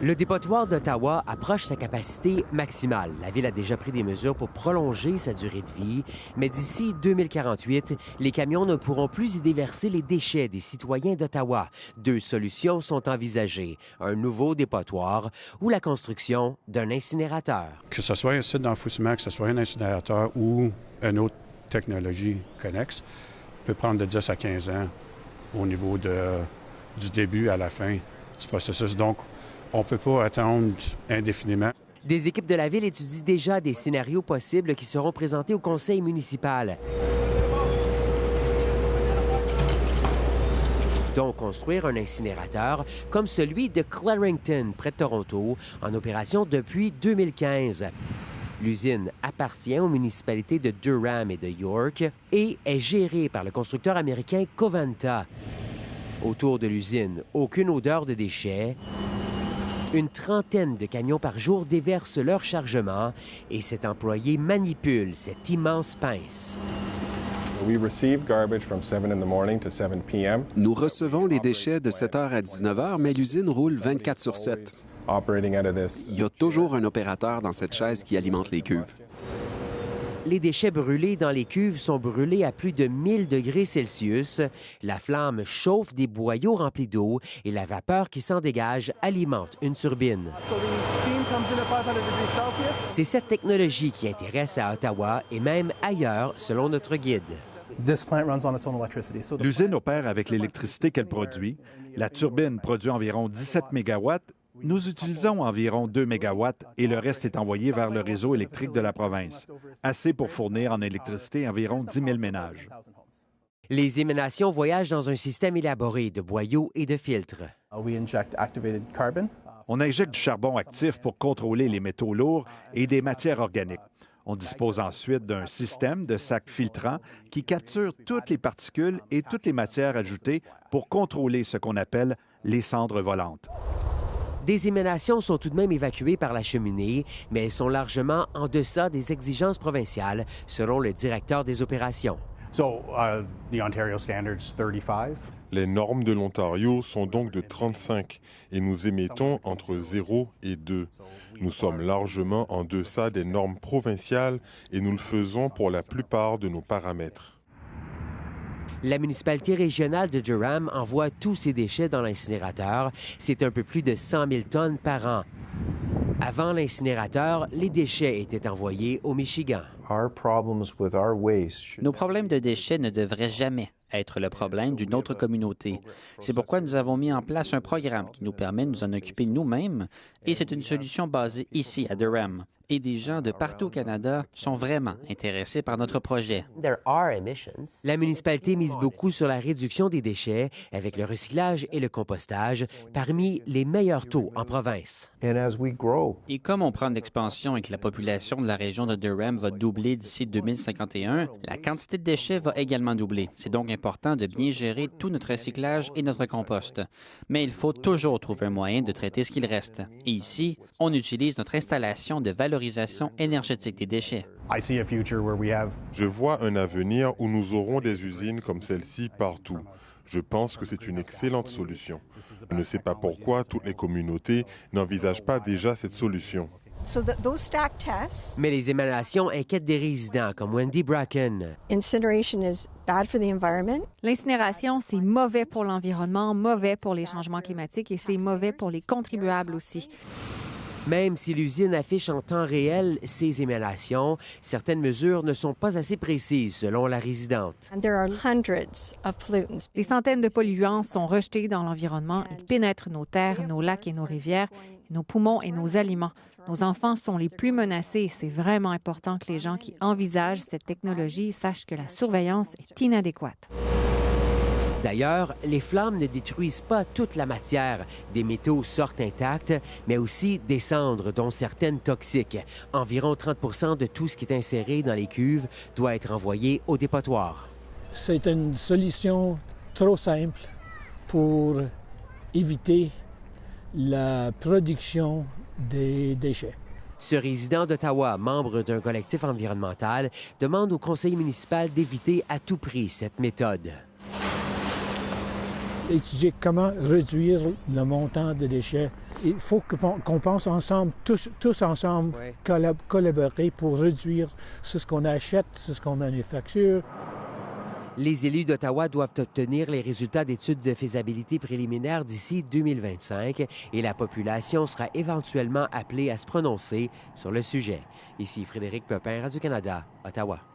Le dépotoir d'Ottawa approche sa capacité maximale. La ville a déjà pris des mesures pour prolonger sa durée de vie, mais d'ici 2048, les camions ne pourront plus y déverser les déchets des citoyens d'Ottawa. Deux solutions sont envisagées, un nouveau dépotoir ou la construction d'un incinérateur. Que ce soit un site d'enfouissement, que ce soit un incinérateur ou une autre technologie connexe, peut prendre de 10 à 15 ans au niveau du début à la fin du processus. Donc, on ne peut pas attendre indéfiniment. Des équipes de la ville étudient déjà des scénarios possibles qui seront présentés au conseil municipal. Donc construire un incinérateur comme celui de Clarington, près de Toronto, en opération depuis 2015. L'usine appartient aux municipalités de Durham et de York et est gérée par le constructeur américain Covanta. Autour de l'usine, aucune odeur de déchets. Une trentaine de camions par jour déversent leur chargement et cet employé manipule cette immense pince. Nous recevons les déchets de 7h à 19h, mais l'usine roule 24/7. Il y a toujours un opérateur dans cette chaise qui alimente les cuves. Les déchets brûlés dans les cuves sont brûlés à plus de 1000 degrés Celsius. La flamme chauffe des boyaux remplis d'eau et la vapeur qui s'en dégage alimente une turbine. C'est cette technologie qui intéresse à Ottawa et même ailleurs, selon notre guide. L'usine opère avec l'électricité qu'elle produit. La turbine produit environ 17 mégawatts. Nous utilisons environ 2 mégawatts et le reste est envoyé vers le réseau électrique de la province. Assez pour fournir en électricité environ 10 000 ménages. Les émanations voyagent dans un système élaboré de boyaux et de filtres. On injecte du charbon actif pour contrôler les métaux lourds et des matières organiques. On dispose ensuite d'un système de sacs filtrants qui capture toutes les particules et toutes les matières ajoutées pour contrôler ce qu'on appelle les cendres volantes. Des émanations sont tout de même évacuées par la cheminée, mais elles sont largement en deçà des exigences provinciales, selon le directeur des opérations. Les normes de l'Ontario sont donc de 35 et nous émettons entre 0 et 2. Nous sommes largement en deçà des normes provinciales et nous le faisons pour la plupart de nos paramètres. La municipalité régionale de Durham envoie tous ses déchets dans l'incinérateur. C'est un peu plus de 100 000 tonnes par an. Avant l'incinérateur, les déchets étaient envoyés au Michigan. Nos problèmes de déchets ne devraient jamais être le problème d'une autre communauté. C'est pourquoi nous avons mis en place un programme qui nous permet de nous en occuper nous-mêmes et c'est une solution basée ici à Durham. Et des gens de partout au Canada sont vraiment intéressés par notre projet. La municipalité mise beaucoup sur la réduction des déchets avec le recyclage et le compostage, parmi les meilleurs taux en province. Et comme on prend de l'expansion et que la population de la région de Durham va doubler d'ici 2051, la quantité de déchets va également doubler. C'est donc important de bien gérer tout notre recyclage et notre compost. Mais il faut toujours trouver un moyen de traiter ce qu'il reste. Et ici, on utilise notre installation de valorisation énergétique des déchets. Je vois un avenir où nous aurons des usines comme celle-ci partout. Je pense que c'est une excellente solution. Je ne sais pas pourquoi toutes les communautés n'envisagent pas déjà cette solution. Mais les émanations inquiètent des résidents comme Wendy Bracken. L'incinération, c'est mauvais pour l'environnement, mauvais pour les changements climatiques et c'est mauvais pour les contribuables aussi. Même si l'usine affiche en temps réel ses émanations, certaines mesures ne sont pas assez précises, selon la résidente. Des centaines de polluants sont rejetés dans l'environnement. Ils pénètrent nos terres, nos lacs et nos rivières, nos poumons et nos aliments. Nos enfants sont les plus menacés et c'est vraiment important que les gens qui envisagent cette technologie sachent que la surveillance est inadéquate. D'ailleurs, les flammes ne détruisent pas toute la matière. Des métaux sortent intacts, mais aussi des cendres, dont certaines toxiques. Environ 30 % de tout ce qui est inséré dans les cuves doit être envoyé au dépotoir. C'est une solution trop simple pour éviter la production des déchets. Ce résident d'Ottawa, membre d'un collectif environnemental, demande au conseil municipal d'éviter à tout prix cette méthode. étudier comment réduire le montant de déchets. Il faut qu'on pense ensemble, tous ensemble, collaborer pour réduire ce qu'on achète, ce qu'on manufacture. Les élus d'Ottawa doivent obtenir les résultats d'études de faisabilité préliminaires d'ici 2025 et la population sera éventuellement appelée à se prononcer sur le sujet. Ici Frédéric Pepin, Radio-Canada, Ottawa.